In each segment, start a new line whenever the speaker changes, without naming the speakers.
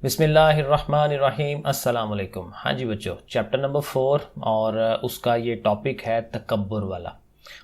بسم اللہ الرحمن الرحیم، السلام علیکم۔ ہاں جی بچوں، چیپٹر نمبر 4 اور اس کا یہ ٹاپک ہے تکبر والا،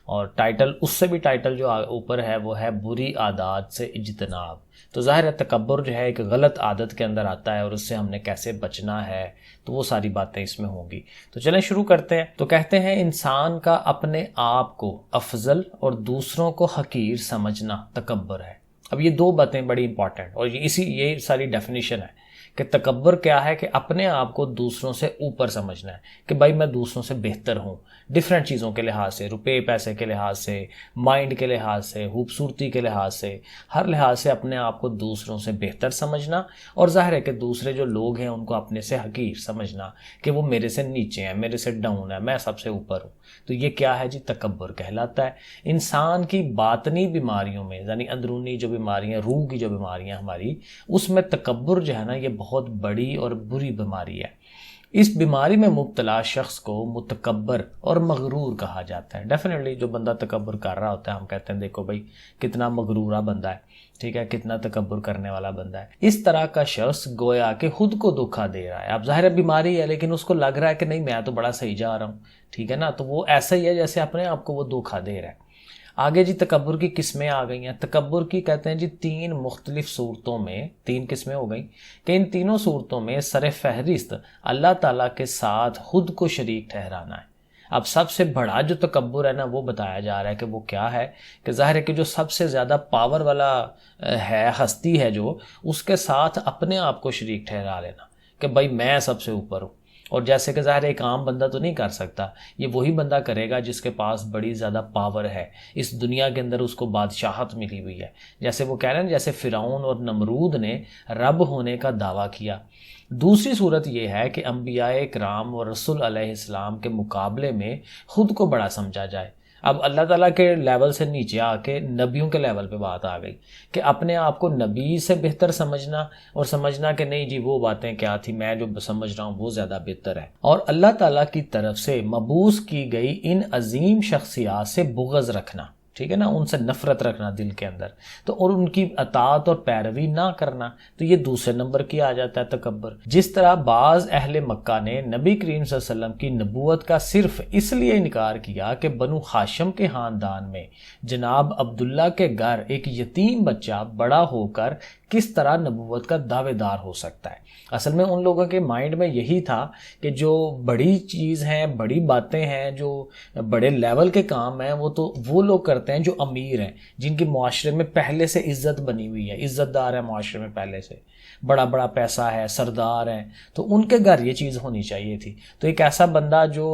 اور ٹائٹل اس سے بھی ٹائٹل جو اوپر ہے وہ ہے بری عادات سے اجتناب۔ تو ظاہر ہے تکبر جو ہے ایک غلط عادت کے اندر آتا ہے، اور اس سے ہم نے کیسے بچنا ہے تو وہ ساری باتیں اس میں ہوں گی۔ تو چلیں شروع کرتے ہیں۔ تو کہتے ہیں انسان کا اپنے آپ کو افضل اور دوسروں کو حقیر سمجھنا تکبر ہے۔ اب یہ دو باتیں بڑی امپورٹنٹ، اور یہ ساری ڈیفینیشن ہے کہ تکبر کیا ہے، کہ اپنے آپ کو دوسروں سے اوپر سمجھنا ہے، کہ بھائی میں دوسروں سے بہتر ہوں، ڈیفرنٹ چیزوں کے لحاظ سے، روپے پیسے کے لحاظ سے، مائنڈ کے لحاظ سے، خوبصورتی کے لحاظ سے، ہر لحاظ سے اپنے آپ کو دوسروں سے بہتر سمجھنا، اور ظاہر ہے کہ دوسرے جو لوگ ہیں ان کو اپنے سے حقیر سمجھنا کہ وہ میرے سے نیچے ہیں، میرے سے ڈاؤن ہے، میں سب سے اوپر ہوں۔ تو یہ کیا ہے جی؟ تکبر کہلاتا ہے۔ انسان کی باطنی بیماریوں میں، یعنی اندرونی جو بیماریاں، روح کی جو بیماریاں ہماری، اس میں تکبر جو ہے نا یہ بہت بڑی اور بری بیماری ہے۔ اس بیماری میں مبتلا شخص کو متکبر اور مغرور کہا جاتا ہے۔ ڈیفینیٹلی جو بندہ تکبر کر رہا ہوتا ہے، ہم کہتے ہیں دیکھو بھائی کتنا مغرورہ بندہ ہے، ٹھیک ہے، کتنا تکبر کرنے والا بندہ ہے۔ اس طرح کا شخص گویا کہ خود کو دھوکا دے رہا ہے۔ اب ظاہر بیماری ہے، لیکن اس کو لگ رہا ہے کہ نہیں میں تو بڑا صحیح جا رہا ہوں، ٹھیک ہے نا، تو وہ ایسا ہی ہے جیسے اپنے آپ کو وہ دھوکا دے رہا ہے۔ آگے جی تکبر کی قسمیں آ گئی ہیں۔ تکبر کی کہتے ہیں جی 3 مختلف صورتوں میں 3 قسمیں ہو گئیں، کہ ان تینوں صورتوں میں سر فہرست اللہ تعالیٰ کے ساتھ خود کو شریک ٹھہرانا ہے۔ اب سب سے بڑا جو تکبر ہے نا وہ بتایا جا رہا ہے کہ وہ کیا ہے، کہ ظاہر ہے کہ جو سب سے زیادہ پاور والا ہے، ہستی ہے جو، اس کے ساتھ اپنے آپ کو شریک ٹھہرا لینا کہ بھائی میں سب سے اوپر ہوں۔ اور جیسے کہ ظاہر ایک عام بندہ تو نہیں کر سکتا، یہ وہی بندہ کرے گا جس کے پاس بڑی زیادہ پاور ہے، اس دنیا کے اندر اس کو بادشاہت ملی ہوئی ہے۔ جیسے وہ کہہ رہے ہیں جیسے فرعون اور نمرود نے رب ہونے کا دعویٰ کیا۔ دوسری صورت یہ ہے کہ انبیاء کرام اور رسول علیہ السلام کے مقابلے میں خود کو بڑا سمجھا جائے۔ اب اللہ تعالیٰ کے لیول سے نیچے آ کے نبیوں کے لیول پہ بات آ گئی کہ اپنے آپ کو نبی سے بہتر سمجھنا، اور سمجھنا کہ نہیں جی وہ باتیں کیا تھی، میں جو سمجھ رہا ہوں وہ زیادہ بہتر ہے۔ اور اللہ تعالیٰ کی طرف سے مبعوث کی گئی ان عظیم شخصیات سے بغض رکھنا، ٹھیک ہے نا، ان سے نفرت رکھنا دل کے اندر، تو اور ان کی اطاعت اور پیروی نہ کرنا، تو یہ دوسرے نمبر کی آ جاتا ہے تکبر۔ جس طرح بعض اہل مکہ نے نبی کریم صلی اللہ علیہ وسلم کی نبوت کا صرف اس لیے انکار کیا کہ بنو ہاشم کے خاندان میں جناب عبداللہ کے گھر ایک یتیم بچہ بڑا ہو کر کس طرح نبوت کا دعوے دار ہو سکتا ہے۔ اصل میں ان لوگوں کے مائنڈ میں یہی تھا کہ جو بڑی چیز ہیں، بڑی باتیں ہیں، جو بڑے لیول کے کام ہیں، وہ تو وہ لوگ کرتے ہیں جو امیر ہیں، جن کی معاشرے میں پہلے سے عزت بنی ہوئی ہے، عزت دار ہے معاشرے میں، پہلے سے بڑا بڑا پیسہ ہے، سردار ہیں، تو ان کے گھر یہ چیز ہونی چاہیے تھی۔ تو ایک ایسا بندہ جو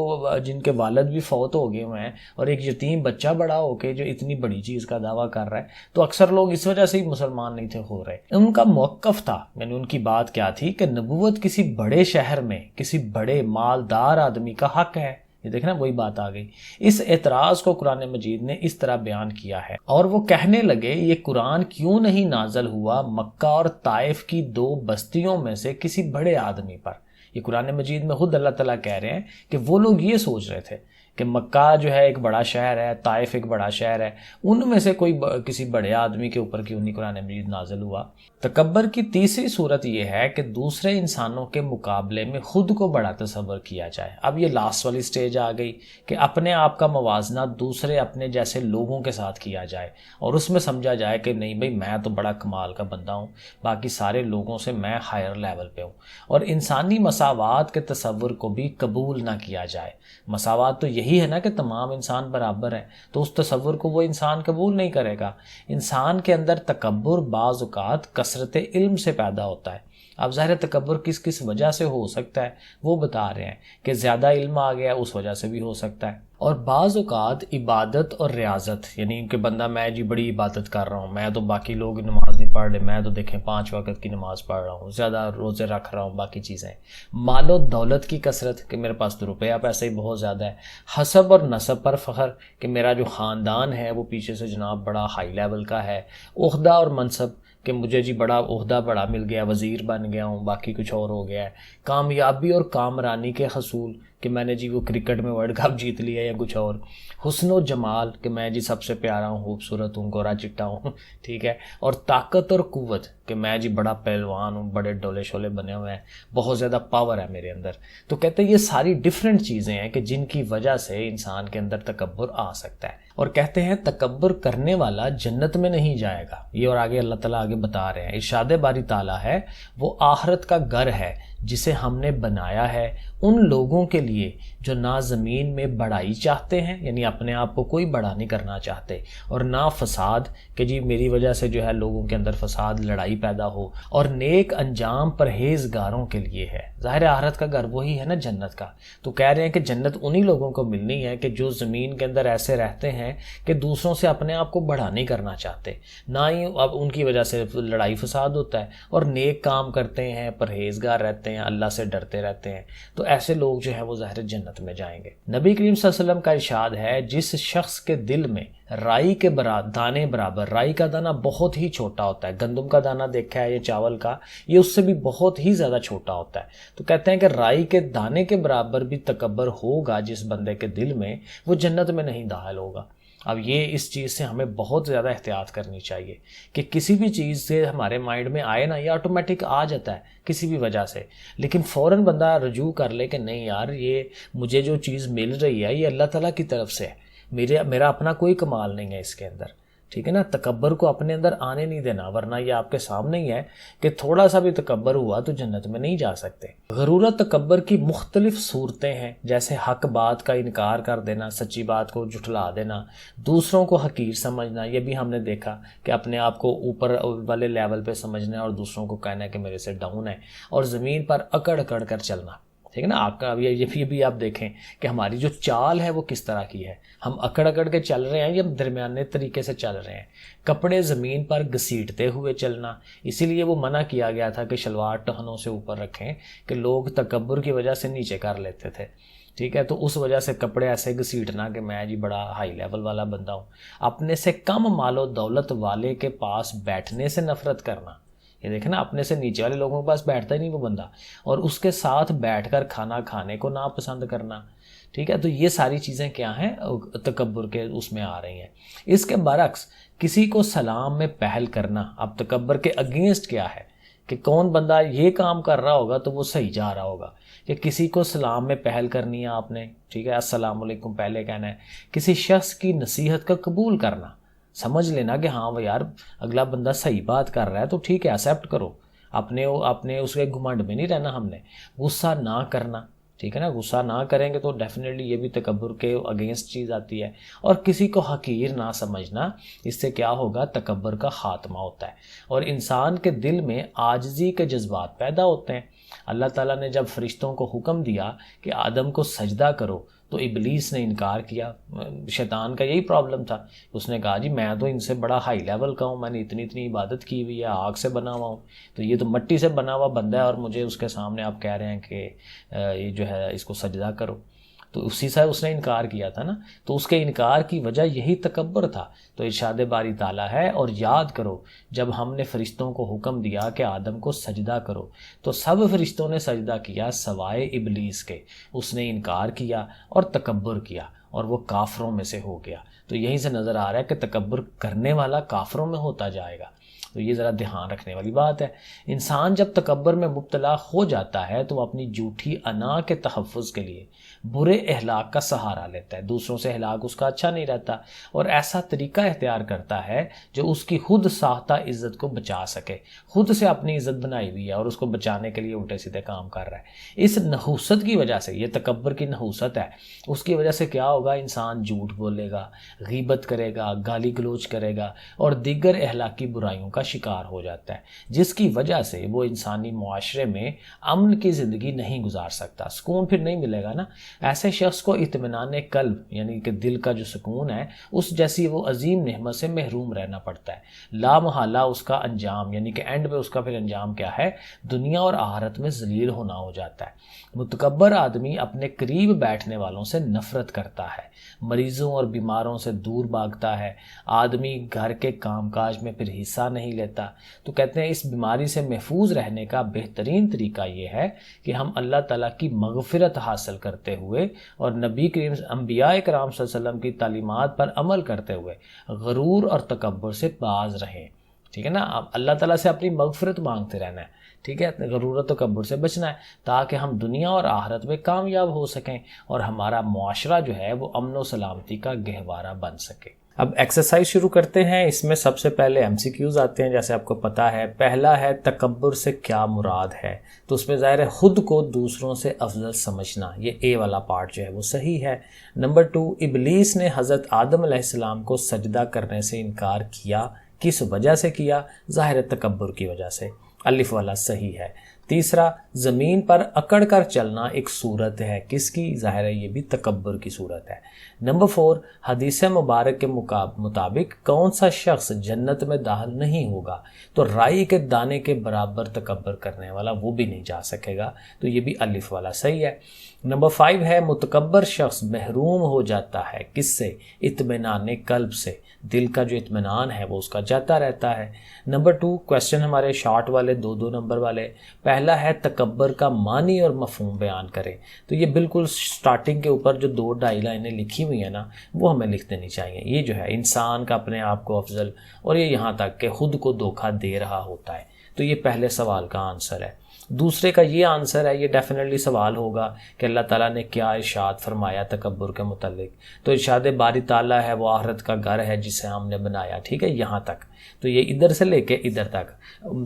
جن کے والد بھی فوت ہو گئے ہوئے ہیں، اور ایک یتیم بچہ بڑا ہو کے جو اتنی بڑی چیز کا دعویٰ کر رہا ہے، تو اکثر لوگ اس وجہ سے ہی مسلمان نہیں تھے ہو رہے۔ ان کا موقف تھا، یعنی ان کی بات کیا تھی، کہ نبوت کسی بڑے شہر میں کسی بڑے مالدار آدمی کا حق ہے۔ یہ دیکھنا وہی بات آ گئی۔ اس اعتراض کو قرآن مجید نے اس طرح بیان کیا ہے، اور وہ کہنے لگے یہ قرآن کیوں نہیں نازل ہوا مکہ اور طائف کی 2 بستیوں میں سے کسی بڑے آدمی پر۔ یہ قرآن مجید میں خود اللہ تعالیٰ کہہ رہے ہیں کہ وہ لوگ یہ سوچ رہے تھے کہ مکہ جو ہے ایک بڑا شہر ہے، طائف ایک بڑا شہر ہے، ان میں سے کوئی کسی بڑے آدمی کے اوپر کیوں نہیں قرآن مجید نازل ہوا۔ تکبر کی تیسری صورت یہ ہے کہ دوسرے انسانوں کے مقابلے میں خود کو بڑا تصور کیا جائے۔ اب یہ لاسٹ والی سٹیج آ گئی کہ اپنے آپ کا موازنہ دوسرے اپنے جیسے لوگوں کے ساتھ کیا جائے، اور اس میں سمجھا جائے کہ نہیں بھائی میں تو بڑا کمال کا بندہ ہوں، باقی سارے لوگوں سے میں ہائر لیول پہ ہوں، اور انسانی مساوات کے تصور کو بھی قبول نہ کیا جائے۔ مساوات تو یہی ہے نا کہ تمام انسان برابر ہیں، تو اس تصور کو وہ انسان قبول نہیں کرے گا۔ انسان کے اندر تکبر بعض اوقات کثرت علم سے پیدا ہوتا ہے۔ اب ظاہر تکبر کس وجہ سے ہو سکتا ہے وہ بتا رہے ہیں، کہ زیادہ علم آ گیا اس وجہ سے بھی ہو سکتا ہے، اور بعض اوقات عبادت اور ریاضت، یعنی کہ بندہ میں جی بڑی عبادت کر رہا ہوں، میں تو باقی لوگ نماز نہیں پڑھ رہے، میں تو دیکھیں 5 وقت کی نماز پڑھ رہا ہوں، زیادہ روزے رکھ رہا ہوں، باقی چیزیں، مال و دولت کی کثرت کہ میرے پاس تو روپیہ پیسے ہی بہت زیادہ ہے، حسب اور نسب پر فخر کہ میرا جو خاندان ہے وہ پیچھے سے جناب بڑا ہائی لیول کا ہے، عہدہ اور منصب کہ مجھے جی بڑا عہدہ بڑا مل گیا، وزیر بن گیا ہوں، باقی کچھ اور ہو گیا ہے، کامیابی اور کامرانی کے حصول کہ میں نے جی وہ کرکٹ میں ورلڈ کپ جیت لیا یا کچھ اور، حسن و جمال کہ میں جی سب سے پیارا ہوں، خوبصورت ہوں، گورا چٹا ہوں، ٹھیک ہے، اور طاقت اور قوت کہ میں جی بڑا پہلوان ہوں، بڑے ڈولے شولے بنے ہوئے ہیں، بہت زیادہ پاور ہے میرے اندر. تو کہتے ہیں یہ ساری ڈیفرنٹ چیزیں ہیں کہ جن کی وجہ سے انسان کے اندر تکبر آ سکتا ہے. اور کہتے ہیں تکبر کرنے والا جنت میں نہیں جائے گا. یہ اور آگے اللہ تعالیٰ آگے بتا رہے ہیں، ارشاد باری تعالیٰ ہے وہ آخرت کا گھر ہے جسے ہم نے بنایا ہے ان لوگوں کے لیے جو نہ زمین میں بڑائی چاہتے ہیں، یعنی اپنے آپ کو کوئی بڑا نہیں کرنا چاہتے، اور نہ فساد کہ جی میری وجہ سے جو ہے لوگوں کے اندر فساد لڑائی پیدا ہو، اور نیک انجام پرہیزگاروں کے لیے ہے. ظاہر آخرت کا گھر وہی ہے نا جنت کا. تو کہہ رہے ہیں کہ جنت انہی لوگوں کو ملنی ہے کہ جو زمین کے اندر ایسے رہتے ہیں کہ دوسروں سے اپنے آپ کو بڑا نہیں کرنا چاہتے، نہ ہی اب ان کی وجہ سے لڑائی فساد ہوتا ہے، اور نیک کام کرتے ہیں، پرہیزگار رہتے ہیں، اللہ سے ڈرتے رہتے ہیں. تو ایسے لوگ جو ہیں وہ ظاہر جنت میں جائیں گے. نبی کریم صلی اللہ علیہ وسلم کا ارشاد ہے جس شخص کے دل میں رائی کے دانے برابر، رائی کا دانہ بہت ہی چھوٹا ہوتا ہے، گندم کا دانہ دیکھا ہے یا چاول کا، یہ اس سے بھی بہت ہی زیادہ چھوٹا ہوتا ہے. تو کہتے ہیں کہ رائی کے دانے کے برابر بھی تکبر ہوگا جس بندے کے دل میں، وہ جنت میں نہیں داخل ہوگا. اب یہ اس چیز سے ہمیں بہت زیادہ احتیاط کرنی چاہیے کہ کسی بھی چیز سے ہمارے مائنڈ میں آئے نا، یہ آٹومیٹک آ جاتا ہے کسی بھی وجہ سے، لیکن فوراً بندہ رجوع کر لے کہ نہیں یار یہ مجھے جو چیز مل رہی ہے یہ اللہ تعالیٰ کی طرف سے ہے، میرا اپنا کوئی کمال نہیں ہے اس کے اندر. ٹھیک ہے نا، تکبر کو اپنے اندر آنے نہیں دینا، ورنہ یہ آپ کے سامنے ہی ہے کہ تھوڑا سا بھی تکبر ہوا تو جنت میں نہیں جا سکتے. غرورت تکبر کی مختلف صورتیں ہیں، جیسے حق بات کا انکار کر دینا، سچی بات کو جھٹلا دینا، دوسروں کو حقیر سمجھنا. یہ بھی ہم نے دیکھا کہ اپنے آپ کو اوپر والے لیول پہ سمجھنا ہے اور دوسروں کو کہنا ہے کہ میرے سے ڈاؤن ہے، اور زمین پر اکڑ اکڑ کر چلنا. ٹھیک ہے نا، آپ کا یہ بھی آپ دیکھیں کہ ہماری جو چال ہے وہ کس طرح کی ہے. ہم اکڑ اکڑ کے چل رہے ہیں یا درمیانے طریقے سے چل رہے ہیں. کپڑے زمین پر گھسیٹتے ہوئے چلنا، اسی لیے وہ منع کیا گیا تھا کہ شلوار ٹہنوں سے اوپر رکھیں کہ لوگ تکبر کی وجہ سے نیچے کر لیتے تھے. ٹھیک ہے، تو اس وجہ سے کپڑے ایسے گھسیٹنا کہ میں جی بڑا ہائی لیول والا بندہ ہوں. اپنے سے کم مال و دولت والے کے پاس بیٹھنے سے نفرت کرنا. یہ دیکھیں نا، اپنے سے نیچے والے لوگوں کے پاس بیٹھتا ہی نہیں وہ بندہ، اور اس کے ساتھ بیٹھ کر کھانا کھانے کو ناپسند کرنا. ٹھیک ہے، تو یہ ساری چیزیں کیا ہیں، تکبر کے اس میں آ رہی ہیں. اس کے برعکس کسی کو سلام میں پہل کرنا اب تکبر کے اگینسٹ کیا ہے کہ کون بندہ یہ کام کر رہا ہوگا تو وہ صحیح جا رہا ہوگا کہ کسی کو سلام میں پہل کرنی ہے آپ نے. ٹھیک ہے، السلام علیکم پہلے کہنا ہے. کسی شخص کی نصیحت کا قبول کرنا، سمجھ لینا کہ ہاں وہ یار اگلا بندہ صحیح بات کر رہا ہے تو ٹھیک ہے ایکسیپٹ کرو. اپنے اس کے گھمنڈ میں نہیں رہنا ہم نے. غصہ نہ کرنا، ٹھیک ہے نا، غصہ نہ کریں گے تو ڈیفینیٹلی یہ بھی تکبر کے اگینسٹ چیز آتی ہے. اور کسی کو حقیر نہ سمجھنا، اس سے کیا ہوگا، تکبر کا خاتمہ ہوتا ہے اور انسان کے دل میں عاجزی کے جذبات پیدا ہوتے ہیں. اللہ تعالیٰ نے جب فرشتوں کو حکم دیا کہ آدم کو سجدہ کرو تو ابلیس نے انکار کیا. شیطان کا یہی پرابلم تھا، اس نے کہا جی میں تو ان سے بڑا ہائی لیول کا ہوں، میں نے اتنی عبادت کی ہوئی ہے، آگ سے بنا ہوا ہوں، تو یہ تو مٹی سے بنا ہوا بندہ ہے اور مجھے اس کے سامنے آپ کہہ رہے ہیں کہ یہ جو ہے اس کو سجدہ کرو. تو اسی سے اس نے انکار کیا تھا نا، تو اس کے انکار کی وجہ یہی تکبر تھا. تو ارشاد باری تعالیٰ ہے اور یاد کرو جب ہم نے فرشتوں کو حکم دیا کہ آدم کو سجدہ کرو تو سب فرشتوں نے سجدہ کیا سوائے ابلیس کے. اس نے انکار کیا اور تکبر کیا اور وہ کافروں میں سے ہو گیا. تو یہیں سے نظر آ رہا ہے کہ تکبر کرنے والا کافروں میں ہوتا جائے گا. تو یہ ذرا دھیان رکھنے والی بات ہے. انسان جب تکبر میں مبتلا ہو جاتا ہے تو وہ اپنی جھوٹی انا کے تحفظ کے لیے برے اخلاق کا سہارا لیتا ہے. دوسروں سے اخلاق اس کا اچھا نہیں رہتا اور ایسا طریقہ اختیار کرتا ہے جو اس کی خود ساختہ عزت کو بچا سکے. خود سے اپنی عزت بنائی ہوئی ہے اور اس کو بچانے کے لیے الٹے سیدھے کام کر رہا ہے. اس نحوست کی وجہ سے، یہ تکبر کی نحوست ہے، اس کی وجہ سے کیا ہوگا، انسان جھوٹ بولے گا، غیبت کرے گا، گالی گلوچ کرے گا اور دیگر اخلاقی برائیوں کا شکار ہو جاتا ہے، جس کی وجہ سے وہ انسانی معاشرے میں امن کی زندگی نہیں گزار سکتا. سکون پھر نہیں ملے گا نا. ایسے شخص کو اطمینان قلب یعنی کہ دل کا جو سکون ہے اس جیسی وہ عظیم نعمت سے محروم رہنا پڑتا ہے. لا محالہ اس کا انجام یعنی کہ اینڈ میں اس کا پھر انجام کیا ہے، دنیا اور آخرت میں ذلیل ہونا ہو جاتا ہے. متکبر آدمی اپنے قریب بیٹھنے والوں سے نفرت کرتا ہے، مریضوں اور بیماروں سے دور بھاگتا ہے. آدمی گھر کے کام کاج میں پھر حصہ نہیں نہیں لیتا. تو کہتے ہیں اس بیماری سے محفوظ رہنے کا بہترین طریقہ یہ ہے کہ ہم اللہ تعالیٰ کی مغفرت حاصل کرتے ہوئے اور نبی کریم انبیاء کرام صلی اللہ علیہ وسلم کی تعلیمات پر عمل کرتے ہوئے غرور اور تکبر سے باز رہیں. ٹھیک ہے نا. اب اللہ تعالیٰ سے اپنی مغفرت مانگتے رہنا ہے. ٹھیک ہے. غرور و تکبر سے بچنا ہے تاکہ ہم دنیا اور آخرت میں کامیاب ہو سکیں اور ہمارا معاشرہ جو ہے وہ امن و سلامتی کا گہوارہ بن سکے. اب ایکسرسائز شروع کرتے ہیں. اس میں سب سے پہلے MCQs آتے ہیں جیسے آپ کو پتا ہے. پہلا ہے تکبر سے کیا مراد ہے. تو اس میں ظاہر ہے خود کو دوسروں سے افضل سمجھنا. یہ اے والا پارٹ جو ہے وہ صحیح ہے. نمبر 2، ابلیس نے حضرت آدم علیہ السلام کو سجدہ کرنے سے انکار کیا. کس وجہ سے کیا؟ ظاہر تکبر کی وجہ سے. الف والا صحیح ہے. تیسرا، زمین پر اکڑ کر چلنا ایک صورت ہے. کس کی؟ ظاہر ہے یہ بھی تکبر کی صورت ہے. نمبر 4، حدیث مبارک کے مطابق کون سا شخص جنت میں داخل نہیں ہوگا؟ تو رائی کے دانے کے برابر تکبر کرنے والا وہ بھی نہیں جا سکے گا. تو یہ بھی الف والا صحیح ہے. نمبر 5 ہے متکبر شخص محروم ہو جاتا ہے. کس سے؟ اطمینان قلب سے. دل کا جو اطمینان ہے وہ اس کا جاتا رہتا ہے. نمبر 2، کویسچن ہمارے شارٹ والے 2 نمبر والے. پہلا ہے تکبر کا معنی اور مفہوم بیان کریں. تو یہ بالکل سٹارٹنگ کے اوپر جو 2-2.5 لائنیں لکھی ہوئی ہیں نا وہ ہمیں لکھ دینی چاہیے. یہ جو ہے انسان کا اپنے آپ کو افضل اور یہ یہاں تک کہ خود کو دھوکہ دے رہا ہوتا ہے. تو یہ پہلے سوال کا آنسر ہے. دوسرے کا یہ آنسر ہے. یہ ڈیفینیٹلی سوال ہوگا کہ اللہ تعالیٰ نے کیا ارشاد فرمایا تکبر کے متعلق. تو ارشاد باری تعالیٰ ہے وہ آخرت کا گھر ہے جسے ہم نے بنایا. ٹھیک ہے یہاں تک. تو یہ ادھر سے لے کے ادھر تک.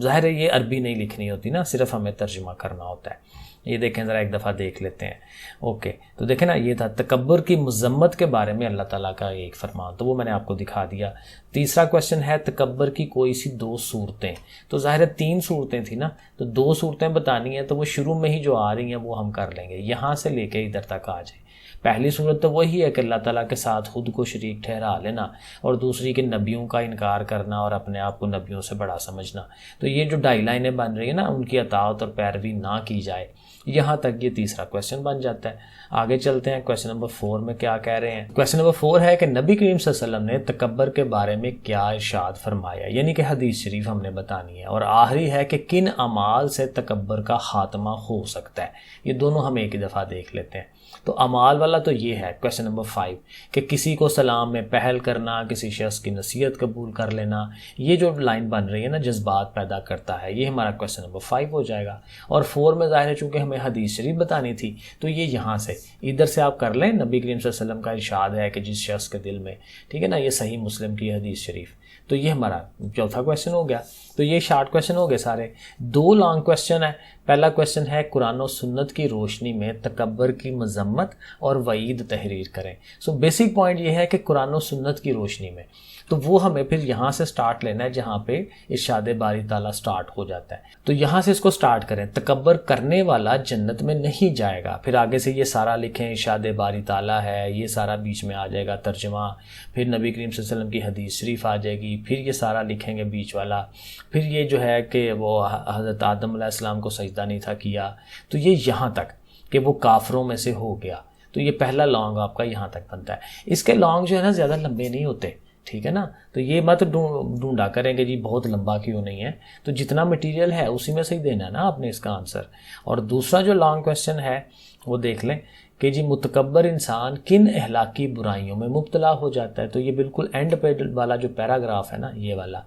ظاہر ہے یہ عربی نہیں لکھنی ہوتی نا، صرف ہمیں ترجمہ کرنا ہوتا ہے. یہ دیکھیں ذرا ایک دفعہ دیکھ لیتے ہیں. اوکے تو دیکھیں نا یہ تھا تکبر کی مذمت کے بارے میں اللہ تعالیٰ کا ایک فرمان. تو وہ میں نے آپ کو دکھا دیا. تیسرا کویسچن ہے تکبر کی کوئی سی 2 صورتیں. تو ظاہر ہے 3 صورتیں تھیں نا، تو 2 صورتیں بتانی ہیں. تو وہ شروع میں ہی جو آ رہی ہیں وہ ہم کر لیں گے. یہاں سے لے کے ادھر تک آ جائیں. پہلی صورت تو وہی ہے کہ اللہ تعالیٰ کے ساتھ خود کو شریک ٹھہرا لینا، اور دوسری کہ نبیوں کا انکار کرنا اور اپنے آپ کو نبیوں سے بڑا سمجھنا. تو یہ جو 2.5 لائنیں بن رہی ہیں نا ان کی اطاعت اور پیروی نہ کی جائے. یہاں تک یہ تیسرا کویسچن بن جاتا ہے. آگے چلتے ہیں. کویسچن نمبر 4 میں کیا کہہ رہے ہیں؟ کویسچن نمبر 4 ہے کہ نبی کریم صلی اللہ علیہ وسلم نے تکبر کے بارے میں کیا ارشاد فرمایا، یعنی کہ حدیث شریف ہم نے بتانی ہے. اور آخری ہے کہ کن اعمال سے تکبر کا خاتمہ ہو سکتا ہے. یہ دونوں ہم ایک ہی دفعہ دیکھ لیتے ہیں. تو اعمال والا تو یہ ہے کویسچن نمبر 5 کہ کسی کو سلام میں پہل کرنا، کسی شخص کی نصیحت قبول کر لینا. یہ جو لائن بن رہی ہے نا جذبات پیدا کرتا ہے، یہ ہمارا کویسچن نمبر 5 ہو جائے گا. اور 4 میں ظاہر ہے چونکہ ہمیں حدیث شریف بتانی تھی تو یہ یہاں سے ادھر سے آپ کر لیں. نبی کریم صلی اللہ علیہ وسلم کا ارشاد ہے کہ جس شخص کے دل میں، ٹھیک ہے نا، یہ صحیح مسلم کی حدیث شریف. تو یہ ہمارا چوتھا کویسچن ہو گیا. تو یہ شارٹ کویسچن ہو گئے سارے. 2 لانگ کویسچن ہے. پہلا کویسچن ہے قرآن و سنت کی روشنی میں تکبر کی مذمت اور وعید تحریر کریں. سو بیسک پوائنٹ یہ ہے کہ قرآن و سنت کی روشنی میں، تو وہ ہمیں پھر یہاں سے سٹارٹ لینا ہے جہاں پہ ارشاد باری تعالیٰ سٹارٹ ہو جاتا ہے. تو یہاں سے اس کو سٹارٹ کریں. تکبر کرنے والا جنت میں نہیں جائے گا. پھر آگے سے یہ سارا لکھیں ارشاد باری تعالیٰ ہے، یہ سارا بیچ میں آ جائے گا ترجمہ. پھر نبی کریم صلی اللہ علیہ وسلم کی حدیث شریف آ جائے گی. پھر یہ سارا لکھیں گے بیچ والا. پھر یہ جو ہے کہ وہ حضرت آدم علیہ السلام کو سجدہ نہیں تھا کیا. تو یہ یہاں تک کہ وہ کافروں میں سے ہو گیا. تو یہ پہلا لانگ آپ کا یہاں تک بنتا ہے. اس کے لانگ جو ہے نا زیادہ لمبے نہیں ہوتے. ٹھیک ہے نا. تو یہ مت ڈھونڈا کریں گے جی بہت لمبا کیوں نہیں ہے. تو جتنا مٹیریل ہے اسی میں سے ہی دینا ہے نا آپ نے اس کا آنسر. اور دوسرا جو لانگ کویسچن ہے وہ دیکھ لیں کہ جی متکبر انسان کن اخلاقی برائیوں میں مبتلا ہو جاتا ہے. تو یہ بالکل اینڈ پہ والا جو پیراگراف ہے نا یہ والا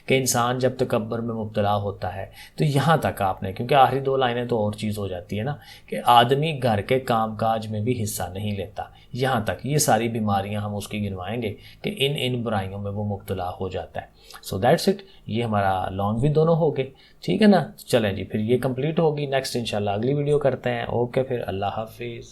کہ انسان جب تکبر میں مبتلا ہوتا ہے تو یہاں تک آپ نے، کیونکہ آخری 2 لائنیں تو اور چیز ہو جاتی ہے نا کہ آدمی گھر کے کام کاج میں بھی حصہ نہیں لیتا. یہاں تک یہ ساری بیماریاں ہم اس کی گنوائیں گے کہ ان برائیوں میں وہ مبتلا ہو جاتا ہے. So that's it. یہ ہمارا لانگ بھی دونوں ہو گئے. ٹھیک ہے نا. چلیں جی پھر یہ کمپلیٹ ہوگی. نیکسٹ انشاءاللہ اگلی ویڈیو کرتے ہیں. اوکے پھر اللہ حافظ.